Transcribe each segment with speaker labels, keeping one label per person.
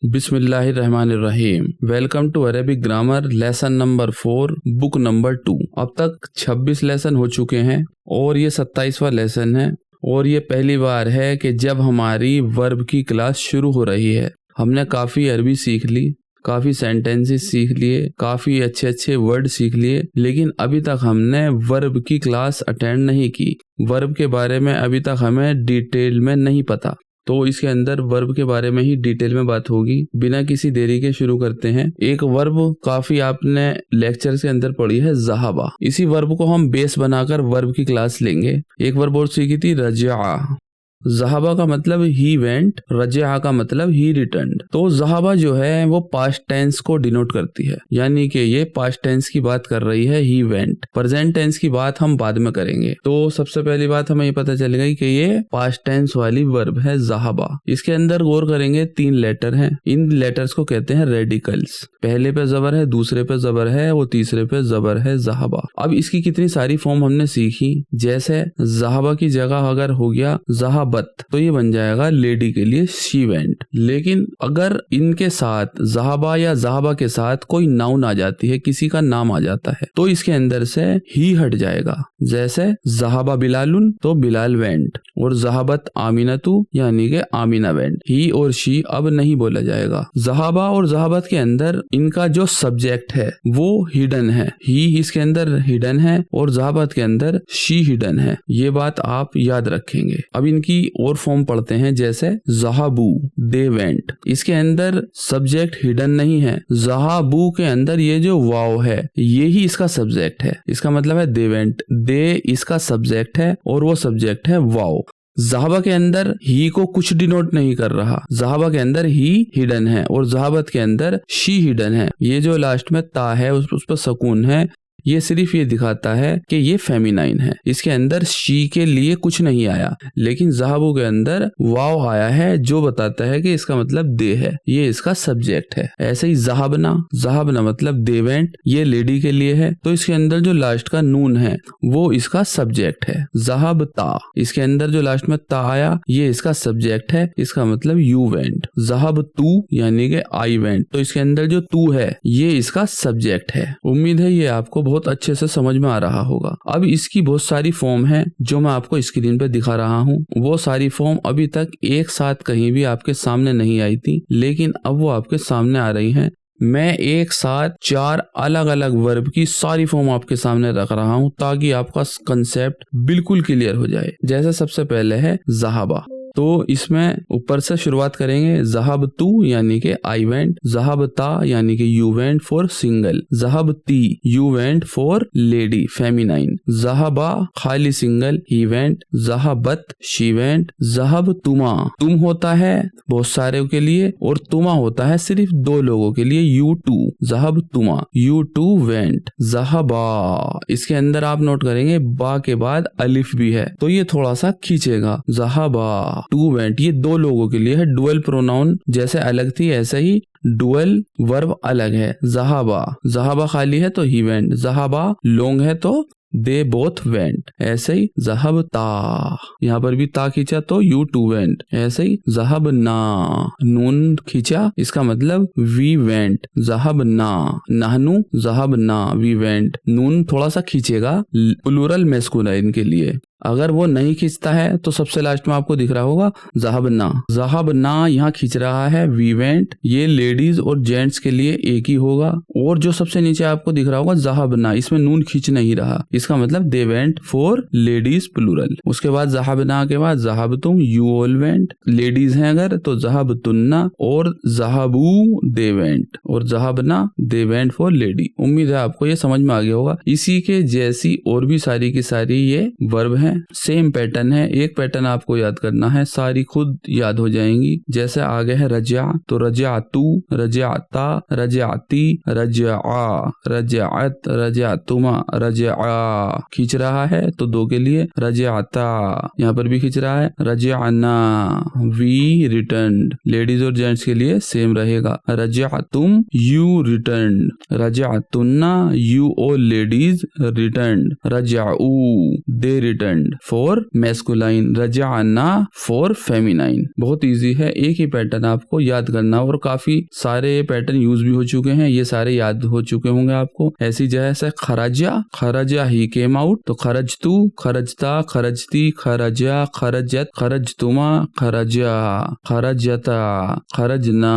Speaker 1: बिस्मिल्लाहिर्रहमानिर्रहीम। Welcome to Arabic grammar lesson number 4 book number 2। अब तक 26 लेसन हो चुके हैं और ये 27वां लेसन है और ये पहली बार है कि जब हमारी वर्ब की क्लास शुरू हो रही है। हमने काफ़ी अरबी सीख ली, काफ़ी सेंटेंसेस सीख लिए, काफ़ी अच्छे अच्छे वर्ड सीख लिए, लेकिन अभी तक हमने वर्ब की क्लास अटेंड नहीं की। वर्ब के बारे में अभी तक हमें डिटेल में नहीं पता, तो इसके अंदर वर्ब के बारे में ही डिटेल में बात होगी। बिना किसी देरी के शुरू करते हैं। एक वर्ब काफी आपने लेक्चर के अंदर पढ़ी है, ज़हाबा। इसी वर्ब को हम बेस बनाकर वर्ब की क्लास लेंगे। एक वर्ब और सीखी थी, रजा। ज़हाबा का मतलब ही वेंट, रजा का मतलब ही रिटर्न्ड। तो ज़हाबा जो है वो पास्ट टेंस को डिनोट करती है, यानी कि ये पास्ट टेंस की बात कर रही है, ही वेंट। प्रेजेंट टेंस की बात हम बाद में करेंगे। तो सबसे पहली बात हमें ये पता चल गई कि ये पास्ट टेंस वाली वर्ब है, ज़हाबा। इसके अंदर गौर करेंगे, 3 लेटर हैं। इन लेटर्स को कहते हैं रेडिकल्स। पहले पे जबर है, दूसरे पे जबर है और तीसरे पे जबर है, ज़हाबा। अब इसकी कितनी सारी फॉर्म हमने सीखी। जैसे ज़हाबा की जगह अगर हो गया ज़हाबत, तो ये बन जाएगा लेडी के लिए शी वेंट। लेकिन अगर इनके साथ ज़हाबा या ज़हाबा के साथ कोई नाउन आ जाती है, किसी का नाम आ जाता है, तो इसके अंदर से ही हट जाएगा। जैसे ज़हाबा बिलालुन, तो बिलाल वेंट, और ज़हाबत आमिनतु यानी कि आमिना वेंट। ही और शी अब नहीं बोला जाएगा। ज़हाबा और ज़हाबत के अंदर इनका जो सब्जेक्ट है वो हिडन है। ही इसके अंदर हिडन है और ज़हाबत के अंदर शी हिडन है। ये बात आप याद रखेंगे। अब इनकी और फॉर्म पढ़ते हैं। जैसे ज़हाबू, दे वेंट। इसके अंदर सब्जेक्ट हिडन नहीं है। ज़हाबू के अंदर ये जो वाव है ये ही इसका सब्जेक्ट है। इसका मतलब है दे वेंट। दे इसका सब्जेक्ट है और वो सब्जेक्ट है वाव। ज़हाबा के अंदर ही को कुछ डिनोट नहीं कर रहा। ज़हाबा के अंदर ही हिडन है और ज़हाबत के अंदर शी हिडन है। ये जो लास्ट में ता है उस पर सुकून है, ये सिर्फ ये दिखाता है कि ये फेमिनाइन है। इसके अंदर शी के लिए कुछ नहीं आया, लेकिन ज़हाबू के अंदर वाव आया है जो बताता है कि इसका मतलब दे है, ये इसका सब्जेक्ट है। ऐसे ही ज़हाबना, ज़हाबना मतलब दे वेंट, ये लेडी के लिए है, तो इसके अंदर जो लास्ट का नून है वो इसका सब्जेक्ट है। ज़हाबता, इसके अंदर जो लास्ट में ता आया ये इसका सब्जेक्ट है, इसका मतलब यू वेंट। ज़हाबतू यानी कि आई वेंट, तो इसके अंदर जो तू है ये इसका सब्जेक्ट है। उम्मीद है ये आपको बहुत अच्छे से समझ में आ रहा होगा। अब इसकी बहुत सारी फॉर्म है जो मैं आपको स्क्रीन पे दिखा रहा हूँ। वो सारी फॉर्म अभी तक एक साथ कहीं भी आपके सामने नहीं आई थी, लेकिन अब वो आपके सामने आ रही हैं। मैं एक साथ 4 अलग अलग वर्ब की सारी फॉर्म आपके सामने रख रहा हूँ ताकि आपका कंसेप्ट बिल्कुल क्लियर हो जाए। जैसे सबसे पहले है ज़हाबा, तो इसमें ऊपर से शुरुआत करेंगे। ज़हाबतू यानी कि आई वेंट, ज़हाबता यानी कि यू वेंट फॉर सिंगल, ज़हाबती you went for lady feminine, ज़हाबा खाली सिंगल ही वेंट, ज़हाबत शी वेंट, ज़हाबतुमा तुम होता है बहुत सारे के लिए और तुमा होता है सिर्फ 2 लोगों के लिए, यू टू, ज़हाबतुमा यू टू वेंट। ज़हाबा, इसके अंदर आप नोट करेंगे बा के बाद अलिफ भी है, तो ये थोड़ा सा खींचेगा। ज़हाबा टू वेंट, ये 2 लोगों के लिए है। डुअल प्रोनाउन जैसे अलग थी ऐसे ही डुअल वर्ब अलग है। ज़हाबा, ज़हाबा खाली है तो ही वेंट, ज़हाबा लॉन्ग है तो दे बोथ वेंट। ऐसे ही ज़हाबता, यहाँ पर भी ता खींचा तो यू टू वेंट। ऐसे ही ज़हाबना, नून खींचा इसका मतलब वी वेंट, ज़हाबना नहनु, ज़हाबना वी वेंट। नून थोड़ा सा खींचेगा प्लूरल मैस्कुलाइन के लिए। अगर वो नहीं खींचता है तो सबसे लास्ट में आपको दिख रहा होगा ज़हाबना। ज़हाबना यहाँ खींच रहा है वी वेंट, ये लेडीज और जेंट्स के लिए एक ही होगा। और जो सबसे नीचे आपको दिख रहा होगा ज़हाबना, इसमें नून खींच नहीं रहा, इसका मतलब they went for ladies plural. उसके बाद ज़हाबना के बाद ज़हाबतुम यू ऑल वेंट, लेडीज हैं अगर तो ज़हाबतुन्ना, और ज़हाबू दे वेंट, और ज़हाबना दे वेंट फॉर लेडी। उम्मीद है आपको ये समझ में आ गया होगा। इसी के जैसी और भी सारी की सारी ये वर्ब है, सेम पैटर्न है। एक पैटर्न आपको याद करना है, सारी खुद याद हो जाएंगी। जैसे आगे है रजा, तो रजा तू रजअता, रजअती, रजआ, रजअत, रजअतुमा, रजआ। खींच रहा है तो दो के लिए रजअता, यहाँ पर भी खींच रहा है रजअना। वी रिटर्न्ड, लेडीज और जेंट्स के लिए सेम रहेगा। रजअतुम, यू रिटर्न्ड। रजअतुन्ना, यू और लेडीज रिटर्न्ड। रजअू, दे रिटर्न्ड फॉर मैस्कुलाइन। रजअना फॉर फेमिनाइन। बहुत इजी है, एक ही पैटर्न आपको याद करना और काफी सारे पैटर्न यूज भी हो चुके हैं, ये सारे याद हो चुके होंगे आपको। ऐसी जैसे खरजा, खरजा ही केम आउट, तो खरजतू, खरजता, खरजती, खरजा, खरजत, खरजतुमा, खरजा, खरजता, खरजना,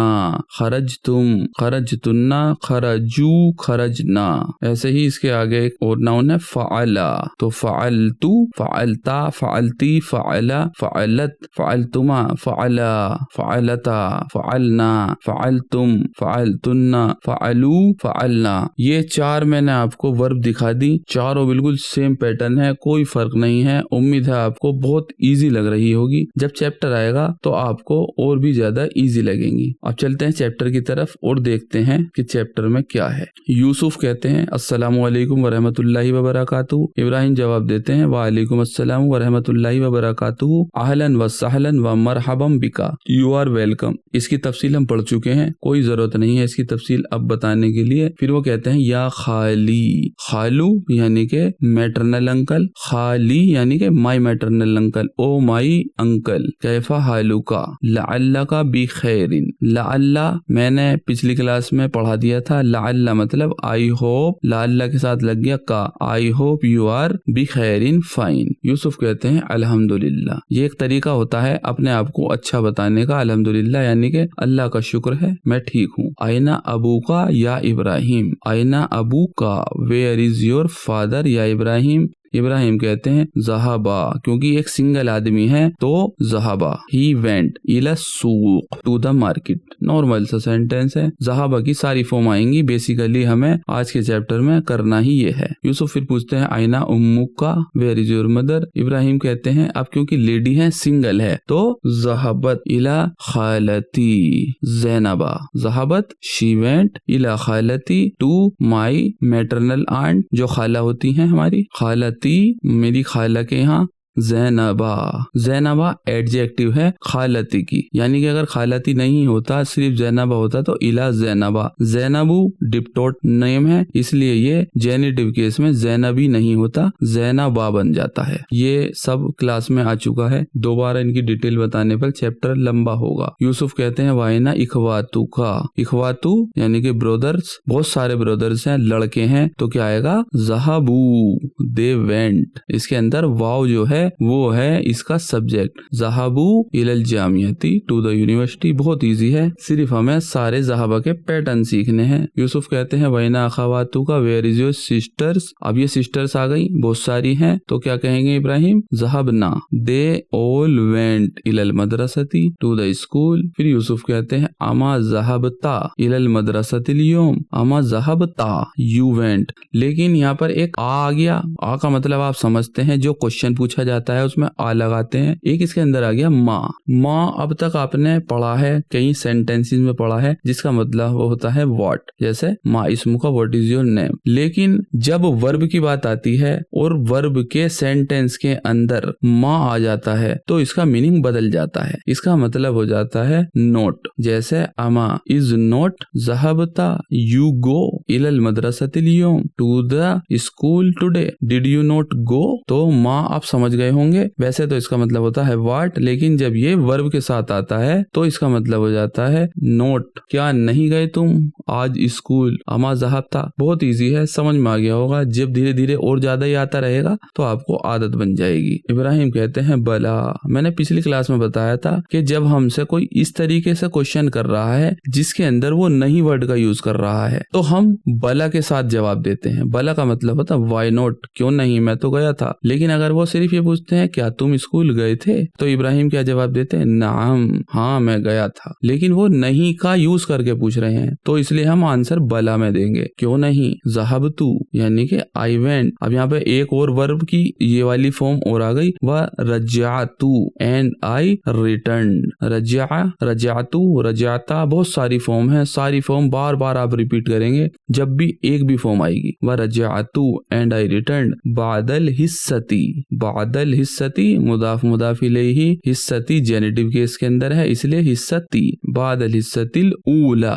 Speaker 1: खरजतुम, खरजतुन्ना, खरजू, खरजना। ऐसे ही इसके आगे एक और नाउन है फ़अला, तो फ़अलतू, फ़अलता, फ़अलती, फ़अला, फ़अलत, फ़अलतुमा, फ़अला, फ़अलता, फ़अलना, फ़अलतुम, फ़अलतुन्ना, फ़अलू, फ़अलना। ये चार मैंने आपको वर्ब दिखा दी, चारों बिल्कुल सेम पैटर्न है, कोई फर्क नहीं है। उम्मीद है आपको बहुत इजी लग रही होगी। जब चैप्टर आएगा तो आपको और भी ज्यादा इजी लगेंगी। अब चलते हैं चैप्टर की तरफ और देखते हैं कि चैप्टर में क्या है। यूसुफ कहते हैं अस्सलामु अलैकुम वरहमतुल्लाहि वबरकातुहू। इब्राहिम जवाब देते हैं वालेकुम अस्सलाम वरहमतुल्लाहि वबरकातुहू। अहलन व सहलन व मरहबम बिका, यू आर वेलकम। इसकी तफसील हम पढ़ चुके हैं, कोई जरूरत नहीं है इसकी तफसील अब बताने के लिए। फिर वो कहते हैं या खाली, खालू यानी के मैटरनल अंकल, खाली यानी के my maternal uncle, oh my uncle. कैफा हालू का, लअल्ला का बी खैरिन। लअल्ला मैंने पिछली क्लास में पढ़ा दिया था, लअल्ला मतलब आई होप, लअल्ला के साथ लग गया का, I hope you are be खैरिन फाइन। यूसुफ कहते हैं अल्हम्दुलिल्लाह। ये एक तरीका होता है अपने आप को अच्छा बताने का, अल्हम्दुलिल्लाह यानी के अल्लाह का शुक्र है मैं ठीक हूँ। आइना अबू का या इब्राहिम, आइना अबू का, वेयर इज योर फादर या इब्राहिम। इब्राहिम कहते हैं ज़हाबा, क्योंकि एक सिंगल आदमी है तो ज़हाबा। ही वेंट इला सूक, टू द मार्केट। नॉर्मल सा सेंटेंस है, ज़हाबा की सारी फॉर्म आएंगी। बेसिकली हमें आज के चैप्टर में करना ही ये है। यूसुफ फिर पूछते हैं आइना उम्मुक का, where is your mother. Ibrahim कहते हैं अब क्योंकि लेडी है, सिंगल है, तो ज़हाबत इला खालती ज़ैनबा। ज़हाबत शी वेंट इला खालती, टू माई मैटरनल आंट, जो खाला होती हैं हमारी, खालती मेरी खाला के यहाँ। ज़ैनबा, ज़ैनबा एडजेक्टिव है खालती की, यानी कि अगर खालती नहीं होता सिर्फ ज़ैनबा होता तो इला ज़ैनबा। ज़ैनबू डिप्टोट नेम है, इसलिए ये जेनिटिव केस में ज़ैनबी नहीं होता, ज़ैनबा बन जाता है। ये सब क्लास में आ चुका है, दोबारा इनकी डिटेल बताने पर चैप्टर लंबा होगा। यूसुफ कहते हैं वाइना इखवातू का, इखवातू यानी कि ब्रदर्स, बहुत सारे ब्रदर्स हैं, लड़के हैं, तो क्या आएगा ज़हाबू, दे वेंट। इसके अंदर वाव जो है वो है इसका सब्जेक्ट। ज़हाबू इलल जामियती, टू द यूनिवर्सिटी। बहुत इजी है, सिर्फ हमें सारे ज़हाबा के पैटर्न सीखने हैं। यूसुफ कहते हैं वैना अखावातू का, वेयर इज योर सिस्टर्स। अब ये सिस्टर्स आ गई, बहुत सारी हैं, तो क्या कहेंगे इब्राहिम ज़हबना, दे ऑल वेंट इलल मदरसती, टू द स्कूल। फिर यूसुफ कहते हैं अमा ज़हबता इलल मदरसतिल यौम, अमा ज़हबता यू वेंट। लेकिन यहाँ पर एक आ गया, आ का मतलब आप समझते हैं, जो क्वेश्चन पूछा जाता है उसमें आ लगाते हैं। एक इसके अंदर आ गया माँ। माँ अब तक आपने पढ़ा है, कई सेंटेंसेस में पढ़ा है, जिसका मतलब वो होता है व्हाट, जैसे माँ इसमु का व्हाट इज योर नेम। लेकिन जब वर्ब की बात आती है और वर्ब के सेंटेंस के अंदर माँ आ जाता है तो इसका मीनिंग बदल जाता है, इसका मतलब हो जाता है नोट। जैसे अमा इज नोट ज़हबता यू गो इलल मदरसतिल यौम, to the school today, did you not go. तो माँ आप समझ गए होंगे, वैसे तो इसका मतलब होता है व्हाट, लेकिन जब ये वर्ब के साथ आता है तो इसका मतलब हो जाता है नोट, क्या नहीं गए तुम आज स्कूल। अमा ज़हबता बहुत इजी है, समझ में आ गया होगा। जब धीरे धीरे और ज्यादा ही आता रहेगा तो आपको आदत बन जाएगी। इब्राहिम कहते हैं बला, मैंने पिछली क्लास में बताया था कि जब हमसे कोई इस तरीके से क्वेश्चन कर रहा है जिसके अंदर वो नहीं वर्ड का यूज कर रहा है तो हम बला के साथ जवाब देते हैं। बला का मतलब होता है व्हाई नॉट, क्यों नहीं, मैं तो गया था। लेकिन अगर वो सिर्फ ये पूछते हैं क्या तुम स्कूल गए थे, तो इब्राहिम क्या जवाब देते हैं नाम, हाँ मैं गया था। लेकिन वो नहीं का यूज करके पूछ रहे हैं तो इसलिए इसलिए हम आंसर बला में देंगे। क्यों नहीं, ज़हबतु यानी कि आई वेंट। अब यहाँ पे एक और वर्ब की ये वाली फॉर्म और आ गई, वह रजातु एंड आई रिटर्न। रजा, रजातु, रजाता, बहुत सारी फॉर्म है, सारी फॉर्म बार बार आप रिपीट करेंगे जब भी एक भी फॉर्म आएगी। वह रजातु एंड आई रिटर्न बादल हिस्सती। बादल हिस्सती मुदाफ मुदाफ इलैहि, हिस्सती जेनेटिव केस के अंदर है इसलिए हिस्सती। बादल हिस्सतिल ऊला।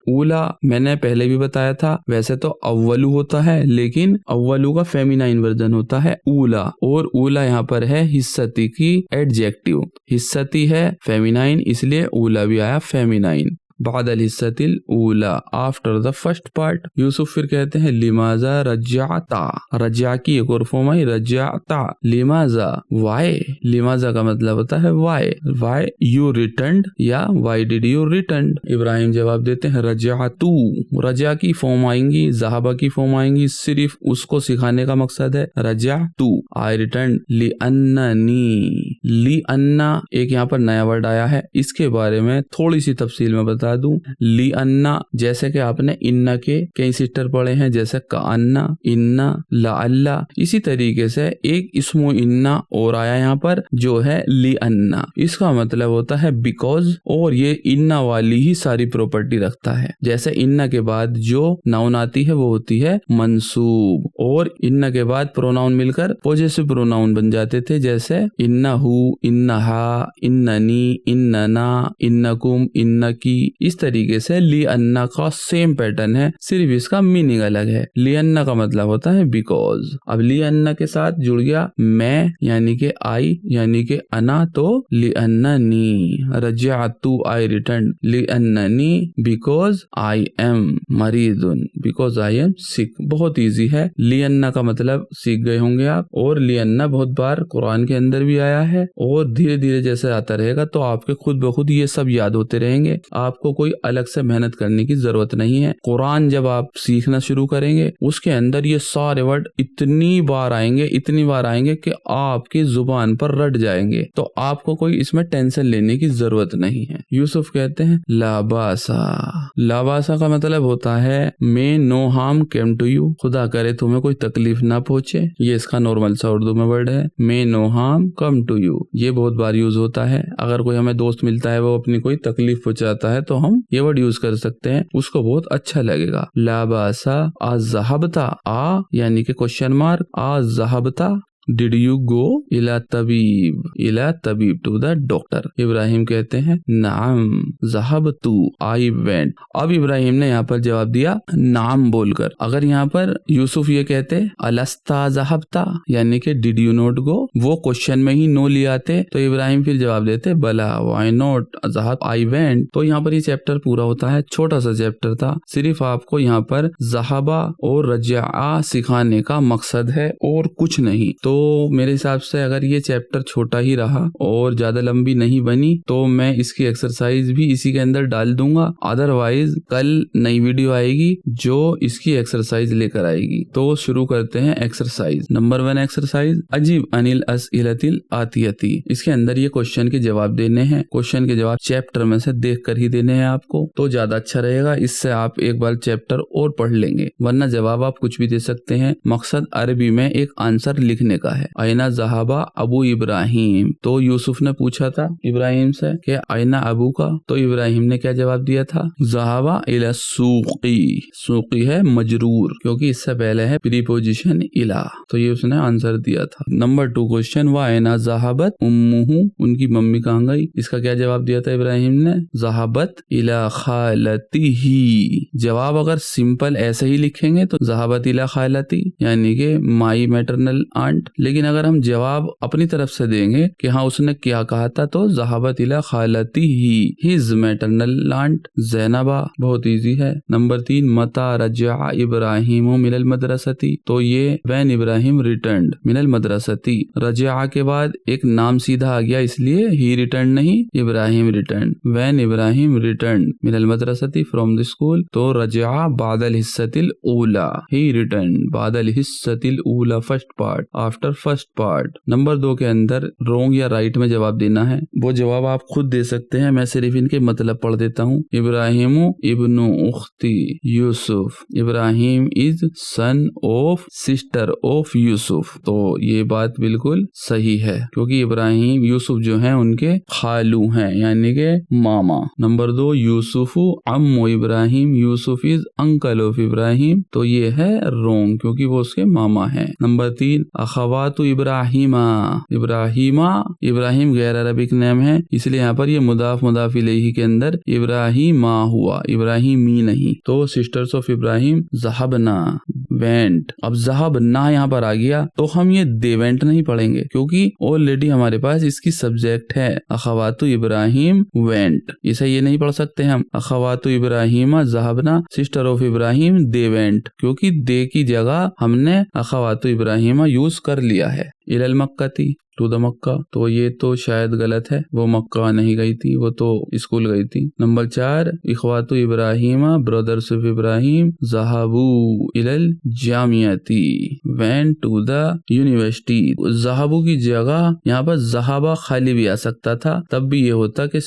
Speaker 1: ऊला मैंने पहले भी बताया था, वैसे तो अव्वलू होता है लेकिन अव्वलू का फेमिनाइन वर्जन होता है ऊला, और ऊला यहाँ पर है हिस्सती की एडजेक्टिव। हिस्सती है फेमिनाइन इसलिए ऊला भी आया फेमिनाइन। बादल हिस्सतिल ऊला, after the first part. Yusuf फिर कहते हैं लिमाजा रजाता। रजा की एक और फॉर्म आई रजाता। लिमाजा वाई, लिमाजा का मतलब होता है वाई। वाई यू रिटर्न्ड या why did you return. Ibrahim जवाब देते हैं रजातू। रजा की फॉर्म आएंगी, ज़हाबा की फॉर्म आएंगी, सिर्फ उसको सिखाने का मकसद है। रजातू आई रिटर्न ली अन्ननी। ली अन्ना एक यहाँ पर नया वर्ड आया है, इसके बारे में थोड़ी सी तफसील में बता दूं। ली अन्ना जैसे कि आपने इन्ना के कई सिस्टर पढ़े हैं, जैसे का अन्ना, इन्ना, ला अल्ला, इसी तरीके से एक इस्मो इन्ना और आया यहाँ पर जो है ली अन्ना। इसका मतलब होता है बिकॉज, और ये इन्ना वाली ही सारी प्रॉपर्टी रखता है। जैसे इन्ना के बाद जो नाउन आती है वो होती है मंसूब, और इन्ना के बाद प्रोनाउन मिलकर पॉजेसिव प्रोनाउन बन जाते थे, जैसे इन्नहु, इन्नहा, इन्ननी, इन्नना, इन्नकुम, इन्नकी। इस तरीके से ली अन्ना का सेम पैटर्न है, सिर्फ इसका मीनिंग अलग है। ली अन्ना का मतलब होता है बिकॉज। अब ली अन्ना के साथ जुड़ गया मैं यानी कि आई यानी कि अना, तो ली अन्ननी। रजातु आई रिटर्न ली अन्ननी बिकॉज आई एम मरीदुन, बिकॉज आई एम सिक। बहुत इजी है। ली अन्ना का मतलब सीख गए होंगे आप, और ली अन्ना बहुत बार कुरान के अंदर भी आया है, और धीरे धीरे जैसे आता रहेगा तो आपके खुद ब खुद ये सब याद होते रहेंगे। आपको कोई अलग से मेहनत करने की जरूरत नहीं है। कुरान जब आप सीखना शुरू करेंगे उसके अंदर ये सारे वर्ड इतनी बार आएंगे कि आपकी जुबान पर रट जाएंगे, तो आपको कोई इसमें टेंशन लेने की जरूरत नहीं है। यूसुफ कहते हैं लाबासा। लाबासा का मतलब होता है may no harm came to you, खुदा करे तुम्हें कोई तकलीफ ना पहुंचे। ये इसका नॉर्मल सा उर्दू में वर्ड है, may no harm come to you. ये बहुत बार यूज होता है। अगर कोई हमें दोस्त मिलता है वो अपनी कोई तकलीफ पहुंचाता है तो हम ये वर्ड यूज कर सकते हैं, उसको बहुत अच्छा लगेगा। लाबासा अज़हबता, आ यानी कि क्वेश्चन मार्क, अज़हबता डिड यू गो इला तबीब टू द डॉक्टर। इब्राहिम कहते हैं नाम ज़हबतु आई वेंट। अब इब्राहिम ने यहाँ पर जवाब दिया नाम बोलकर। अगर यहाँ पर यूसुफ ये कहते अलस्ता ज़हबता यानी कि डिड यू नॉट गो, वो क्वेश्चन में ही नो ले आते, तो इब्राहिम फिर जवाब देते बला व्हाई नॉट ज़हब आई वेंट। तो यहाँ पर ये चैप्टर पूरा होता है। छोटा सा चैप्टर था, सिर्फ आपको यहाँ पर ज़हबा और रजा सिखाने का मकसद है और कुछ नहीं। तो मेरे हिसाब से अगर ये चैप्टर छोटा ही रहा और ज्यादा लंबी नहीं बनी तो मैं इसकी एक्सरसाइज भी इसी के अंदर डाल दूंगा। अदरवाइज कल नई वीडियो आएगी जो इसकी एक्सरसाइज लेकर आएगी। तो शुरू करते हैं एक्सरसाइज नंबर 1। एक्सरसाइज अजीब अनिल अस्इलतिल आतियती। इसके अंदर ये क्वेश्चन के जवाब देने हैं। क्वेश्चन के जवाब चैप्टर में से देख कर ही देने हैं आपको, तो ज्यादा अच्छा रहेगा। इससे आप एक बार चैप्टर और पढ़ लेंगे, वरना जवाब आप कुछ भी दे सकते हैं। मकसद अरबी में एक आंसर लिखने का है। आइना ज़हाबा अबू इब्राहिम, तो यूसुफ ने पूछा था इब्राहिम से कि आइना अबू का, तो इब्राहिम ने क्या जवाब दिया था ज़हाबा इला सूकी। सूकी है मजरूर क्योंकि इससे पहले है प्रीपोजिशन इला, तो ये उसने आंसर दिया था। नंबर 2 क्वेश्चन व आइना ज़हाबत उम्मुहु, उनकी मम्मी कहाँ गई। इसका क्या जवाब दिया था इब्राहिम ने ज़हाबत इला खालतिही। जवाब अगर सिंपल ऐसे ही लिखेंगे तो ज़हाबत इला खालती यानी कि माई मैटरनल आंट, लेकिन अगर हम जवाब अपनी तरफ से देंगे कि हाँ उसने क्या कहा था, तो ज़हाबत इला खालती ही, हिज मैटरनल आंट ज़ैनबा। बहुत इजी है। नंबर 3 मता रजा इब्राहिम मिनल मदरसती, तो ये वैन इब्राहिम रिटर्न्ड मिनल मदरसती। रजा के बाद एक नाम सीधा आ गया इसलिए ही रिटर्न नहीं, Ibrahim return. When Ibrahim return मिनल मदरसती फ्रॉम द स्कूल, तो रजा बादल हिस्सतिल ऊला, ही रिटर्न बादल हिस्सतिल ऊला first part after first part. Number 2 के अंदर रोंग या राइट में जवाब देना है। वो जवाब आप खुद दे सकते हैं, मैं सिर्फ इनके मतलब पढ़ देता हूँ। इब्राहिमु इब्नु उख्ती Yusuf, Ibrahim is son of sister of Yusuf. तो ये बात बिल्कुल सही है, क्योंकि इब्राहिम यूसुफ जो हैं उनके खालू हैं, यानी के मामा। नंबर 2 यूसुफु अम्मु Ibrahim, Yusuf is uncle of Ibrahim. तो ये है रोंग, क्योंकि वो उसके मामा हैं। नंबर 3 अखवातु इब्राहिमा, इब्राहिम गैर अरबिक नेम है, इसलिए यहाँ पर ये मुदाफ मुदाफ इलैहि के अंदर इब्राहिमा हुआ, इब्राहिमी नहीं। तो सिस्टर्स ऑफ इब्राहिम ज़हबना वेंट। अब ज़हबना यहाँ पर आ गया तो हम ये दे वेंट नहीं पढ़ेंगे, क्योंकि ऑलरेडी हमारे पास इसकी सब्जेक्ट है अखवातु इब्राहिम वेंट। इसे ये नहीं पढ़ सकते हम अखवातु इब्राहिमा ज़हबना sister of Ibrahim they went, क्योंकि दे की जगह हमने अखवातु इब्राहिमा यूज कर लिया है। इलल मक्कती टू द मक्का, तो ये तो शायद गलत है, वो मक्का नहीं गई थी, वो तो स्कूल गई थी। नंबर 4 इखवातु इब्राहिमा ब्रदर्स ऑफ इब्राहिम ज़हाबू इलल जामियाती वेंट टू द यूनिवर्सिटी। ज़हाबू की जगह यहाँ पर ज़हाबा खाली भी आ सकता था, तब भी ये होता कि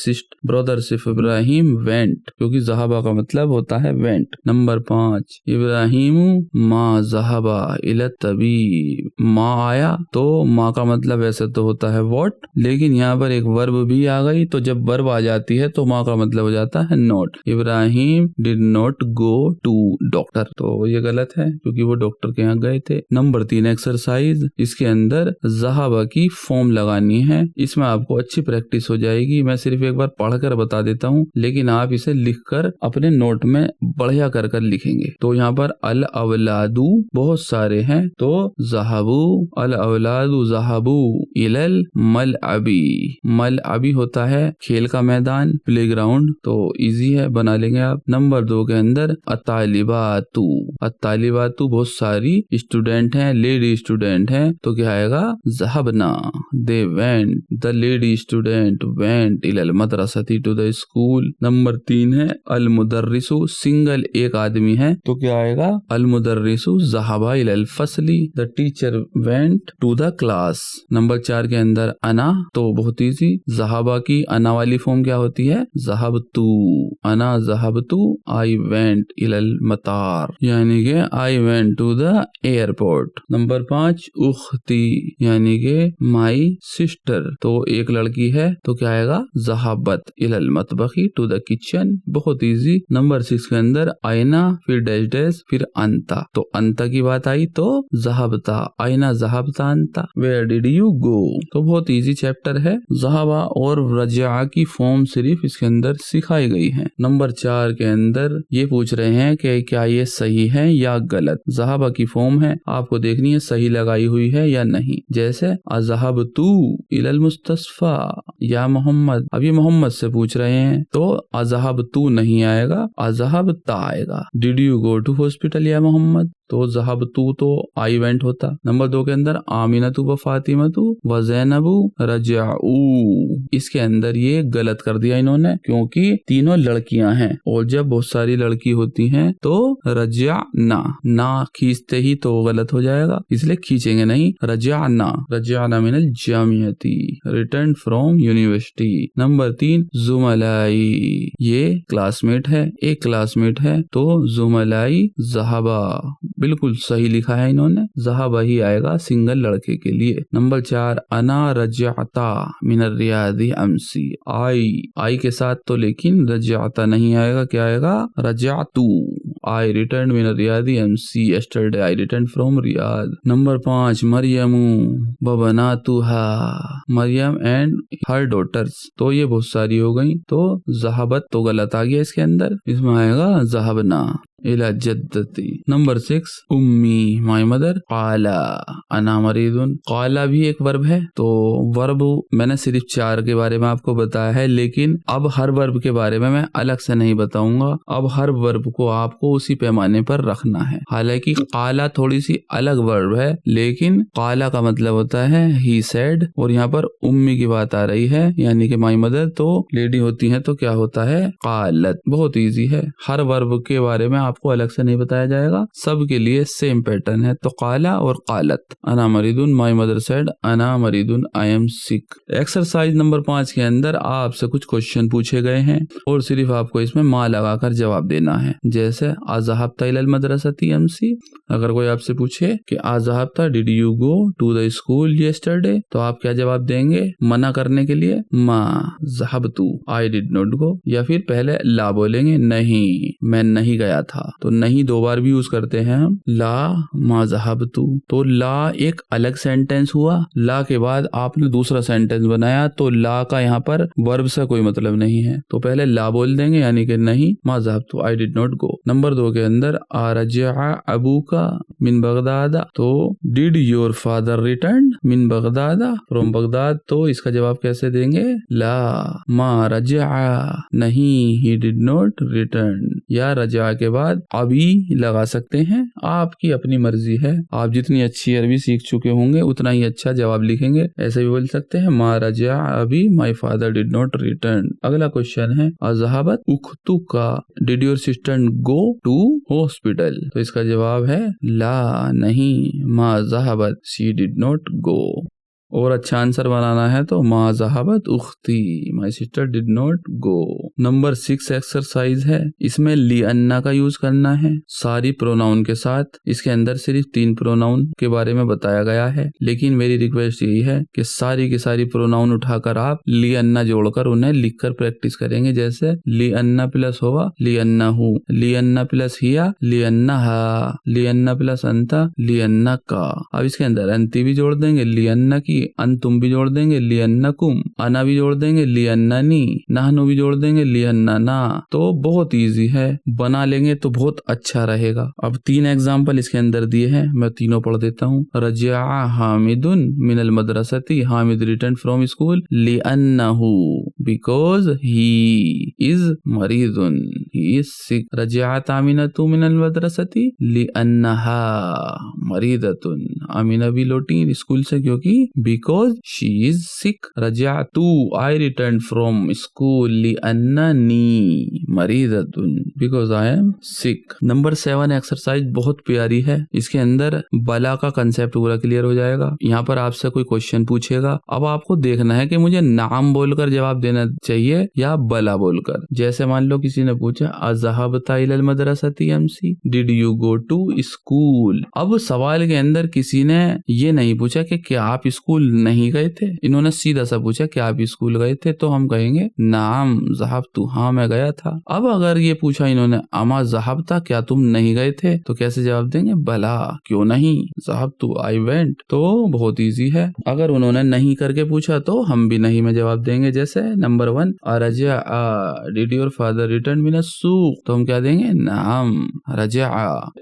Speaker 1: ब्रदर्स ऑफ इब्राहिम वेंट, क्योंकि ज़हाबा का मतलब होता है वेंट। नंबर 5 इब्राहिमु माँ ज़हाबा इल तबीब, माँ आया तो माँ का मतलब ऐसे तो होता है व्हाट, लेकिन यहाँ पर एक वर्ब भी आ गई, तो जब वर्ब आ जाती है तो माँ का मतलब हो जाता है not. Ibrahim did not go to doctor, तो ये गलत है, क्योंकि वो डॉक्टर के यहाँ गए थे। नंबर 3 एक्सरसाइज, इसके अंदर ज़हाबा की फॉर्म लगानी है, इसमें आपको अच्छी प्रैक्टिस हो जाएगी। मैं सिर्फ एक बार पढ़कर बता देता हूँ, लेकिन आप इसे लिखकर अपने नोट में बढ़िया कर लिखेंगे। तो यहाँ पर अल अवलादू बहुत सारे हैं, तो ज़हाबू अल अवलादू ज़हाबू इलल मलअबी होता है खेल का मैदान, प्लेग्राउंड, तो इजी है, बना लेंगे आप। नंबर 2 के अंदर अतालिबातू बहुत सारी स्टूडेंट हैं, लेडी स्टूडेंट हैं, तो क्या आएगा ज़हबना they went, the lady student went इलल मदरसती टू द स्कूल। नंबर 3 है अल मुदर्रिसु, सिंगल एक आदमी है, तो क्या आएगा अल मुदर्रिसु ज़हबा इलल फसली, the teacher went to the class. Number 4 के अंदर अना, तो बहुत इजी, ज़हाबा की अना वाली फॉर्म क्या होती है ज़हबतू, अना ज़हबतू आई वेंट इलल मतार, यानी के I went to the airport. Number 5 उख्ती, यानी के माई सिस्टर, तो एक लड़की है, तो क्या आएगा ज़हाबत इलल मतबखी टू द किचन, बहुत इजी। नंबर 6 के अंदर आईना, फिर डैश डैश, फिर अंता, तो अंता की बात आई तो ज़हाबता आईना ज़हाबता अंता, वेयर डिड यू गो, तो बहुत इजी चैप्टर है। ज़हाबा और रजा की फॉर्म सिर्फ इसके अंदर सिखाई गई है। नंबर 4 के अंदर ये पूछ रहे हैं कि क्या ये सही है या गलत। ज़हाबा की फॉर्म है, आपको देखनी है सही लगाई हुई है या नहीं। जैसे अज़हबतू इलल मुस्तशफा या मोहम्मद, अब ये मोहम्मद से पूछ रहे हैं, तो अज़हबतू नहीं आएगा, अज़हबता आएगा। Did you go to hospital या मोहम्मद, तो ज़हबतू तो आई वेंट होता। नंबर 2 के अंदर आमिनतु व फातिमतु व ज़ैनबु रजाऊ, इसके अंदर ये गलत कर दिया इन्होंने, क्योंकि तीनों लड़कियां हैं, और जब बहुत सारी लड़की होती हैं तो रजाना, ना खींचते ही तो गलत हो जाएगा, इसलिए खींचेंगे नहीं, रजाना मिनल जामियती, रिटर्न फ्रॉम यूनिवर्सिटी। नंबर 3 जुमलाई, ये क्लासमेट है, एक क्लासमेट है, तो जुमलाई ज़हाबा, बिल्कुल सही लिखा है इन्होंने, ज़हाबा ही आएगा सिंगल लड़के के लिए। नंबर 4 अना रजाता मिनर रियादी अमसी, आई के साथ तो लेकिन रजाता नहीं आएगा, क्या आएगा रजातू, आई रिटर्न मिनर रियादी अमसी, yesterday I return from Riyadh. Number 5 मरियमू व बनातुहा, मरियम एंड हर डॉटर्स, तो ये बहुत सारी हो गई, तो ज़हाबत तो गलत आ गया इसके अंदर, इसमें आएगा ज़हाबना इला जद्दती। नंबर 6 उम्मी माई मदर, काला अना मरीदुन, काला भी एक वर्ब है, तो वर्ब मैंने सिर्फ 4 के बारे में आपको बताया है, लेकिन अब हर वर्ब के बारे में मैं अलग से नहीं बताऊंगा, अब हर वर्ब को आपको उसी पैमाने पर रखना है। हालांकि काला थोड़ी सी अलग वर्ब है, लेकिन काला का मतलब होता है ही सेड, और यहाँ पर उम्मी की बात आ रही है, यानी कि माई मदर तो लेडी होती है, तो क्या होता है कालत, बहुत इजी है। हर वर्ब के बारे में आपको अलग से नहीं बताया जाएगा, सबके लिए सेम पैटर्न है। तो काला और कालत, अना मरीदुन, माई मदर सेड अना मरीदुन, I am sick. Exercise number 5 के अंदर आपसे कुछ क्वेश्चन पूछे गए हैं और सिर्फ आपको इसमें माँ लगाकर जवाब देना है। जैसे अज़हबता इलल मदरसती एमसी, अगर कोई आपसे पूछे कि अज़हबता did you go to the school yesterday, तो आप क्या जवाब देंगे मना करने के लिए? माँ ज़हबतु, आई डिड नॉट गो। या फिर पहले ला बोलेंगे, नहीं मैं नहीं गया था। तो नहीं 2 बार भी यूज करते हैं हम, ला मा ज़हबतु। तो ला एक अलग सेंटेंस हुआ, ला के बाद आपने दूसरा सेंटेंस बनाया, तो ला का यहाँ पर वर्ब से कोई मतलब नहीं है, तो पहले ला बोल देंगे यानी कि नहीं मा ज़हबतु, I did not go. Number 2 के अंदर आरजा अबूका मिन बगदाद, तो डिड योर फादर रिटर्न मिन बगदाद, फ्रॉम बगदाद, तो इसका जवाब कैसे देंगे? ला मा रजा, नहीं ही डिड नॉट रिटर्न। या रजा के बाद अभी लगा सकते हैं, आपकी अपनी मर्जी है, आप जितनी अच्छी अरबी सीख चुके होंगे उतना ही अच्छा जवाब लिखेंगे। ऐसे भी बोल सकते हैं मा रजा अभी, my father did not return. अगला क्वेश्चन है अज़हबत उख्तुका, did your sister go to hospital, तो इसका जवाब है ला नहीं मा ज़हबत, शी डिड नॉट गो। और अच्छा आंसर बनाना है तो मा ज़हबत उख्ती, my sister did not go. Number 6 exercise है, इसमें ली अन्ना का यूज करना है सारी प्रोनाउन के साथ। इसके अंदर सिर्फ 3 प्रोनाउन के बारे में बताया गया है, लेकिन मेरी रिक्वेस्ट यही है कि सारी की सारी प्रोनाउन उठाकर आप ली अन्ना जोड़कर उन्हें लिखकर प्रैक्टिस करेंगे। जैसे ली अन्ना प्लस होगा ली अन्ना हूँ, ली अन्ना प्लस हिया ली अन्ना हा, ली अन्ना प्लस अंता ली अन्ना का। अब इसके अंदर अंती भी जोड़ देंगे, ली अन्ना की अंतुम भी जोड़ देंगे, लियन्नकुम, अना भी जोड़ देंगे, लियन्ननी, नहनु भी जोड़ देंगे, लियन्नना। तो बहुत इजी है, बना लेंगे तो बहुत अच्छा रहेगा। अब 3 एग्जाम्पल इसके अंदर दिए हैं, मैं तीनों पढ़ देता हूँ। रजा हामिदुन मिनल मदरसती, हामिद रिटर्न फ्रॉम स्कूल, लियन्नहु बिकॉज ही इज मरीदुन, ही इज सिक। रजाअत आमिनतु मिनल मदरसती लियन्नहा मरीदतुन, आमिना भी लौटी स्कूल से क्योंकि because she is sick। रजातु, I returned from school लिअन्ननी मरीदतुन, because I am sick। Number 7 exercise बहुत प्यारी है, इसके अंदर बला का कंसेप्ट पूरा क्लियर हो जाएगा। यहाँ पर आपसे कोई क्वेश्चन पूछेगा, अब आपको देखना है कि मुझे नाम बोलकर जवाब देना चाहिए या बला बोलकर। जैसे मान लो किसी ने पूछा अज़हबता इलल मदरसती एमसी, did you go to school. अब सवाल के अंदर किसी ने ये नहीं पूछा कि क्या आप स्कूल नहीं गए थे, इन्होंने सीधा सा पूछा कि आप स्कूल गए थे, तो हम कहेंगे नाम ज़हबतु, हाँ मैं गया था। अब अगर ये पूछा इन्होंने अमा ज़हबता, क्या तुम नहीं गए थे, तो कैसे जवाब देंगे? बला, क्यों नहीं, ज़हबतु आई वेंट। तो बहुत इजी है। अगर उन्होंने नहीं करके पूछा तो हम भी नहीं में जवाब देंगे। जैसे number 1 Raza did your father return मिन सूक, तो हम क्या देंगे? नाम रजा।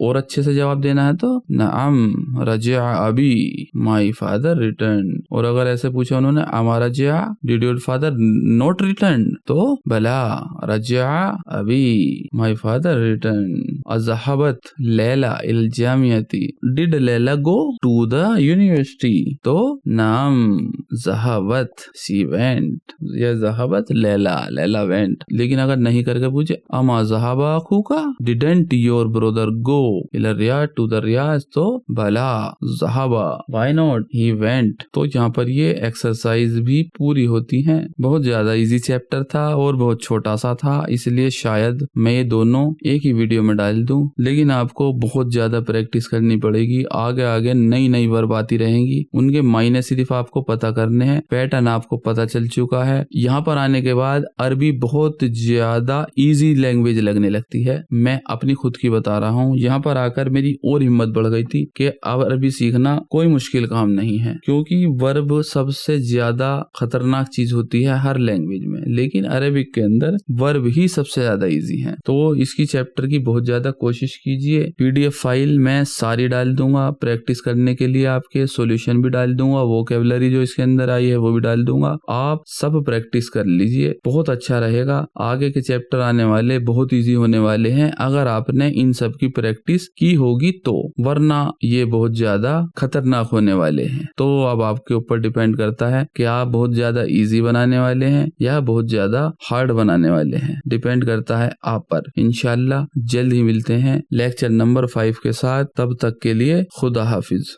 Speaker 1: और अच्छे से जवाब देना है तो नाम रजा अभी, माई फादर रिटर्न। और अगर ऐसे पूछा उन्होंने हमारा रजा did your father not return, तो बला रजा अभी, माई फादर रिटर्न। अज़हबत लैला इल जामियती, did Laila go to the university, तो नाम ज़हबत शी वेंट, या ज़हबत लैला, लैला वेंट। लेकिन अगर नहीं करके पूछे अमा ज़हबा अखूका, डिडंट योर ब्रदर गो इल रियाज टू द रियाज, तो बला ज़हबा, व्हाई नॉट ही वेंट। तो यहाँ पर ये एक्सरसाइज भी पूरी होती हैं। बहुत ज्यादा इजी चैप्टर था और बहुत छोटा सा था, इसलिए शायद मैं ये दोनों एक ही वीडियो में डाल दूं, लेकिन आपको बहुत ज्यादा प्रैक्टिस करनी पड़ेगी। आगे आगे नई नई वर्ब आती रहेंगी, उनके मायने सिर्फ आपको पता करने हैं, पैटर्न आपको पता चल चुका है। यहाँ पर आने के बाद अरबी बहुत ज्यादा इजी लैंग्वेज लगने लगती है। मैं अपनी खुद की बता रहा हूँ, यहाँ पर आकर मेरी और हिम्मत बढ़ गई थी कि अब अरबी सीखना कोई मुश्किल काम नहीं है, क्योंकि वर्ब सबसे ज्यादा खतरनाक चीज होती है हर लैंग्वेज में, लेकिन अरेबिक के अंदर वर्ब ही सबसे ज्यादा इजी है। तो इसकी चैप्टर की बहुत ज्यादा कोशिश कीजिए। पीडीएफ फाइल मैं सारी डाल दूंगा प्रैक्टिस करने के लिए, आपके सॉल्यूशन भी डाल दूंगा, वोकैबुलरी जो इसके अंदर आई है वो भी डाल दूंगा। आप सब प्रैक्टिस कर लीजिए, बहुत अच्छा रहेगा। आगे के चैप्टर आने वाले बहुत इजी होने वाले हैं अगर आपने इन सब की प्रैक्टिस की होगी तो, वरना ये बहुत ज्यादा खतरनाक होने वाले हैं। तो अब आपके ऊपर डिपेंड करता है कि आप बहुत ज्यादा इजी बनाने वाले हैं या बहुत ज्यादा हार्ड बनाने वाले हैं। डिपेंड करता है आप पर। इंशाल्लाह जल्द ही मिलते हैं लेक्चर नंबर 5 के साथ। तब तक के लिए खुदा हाफिज।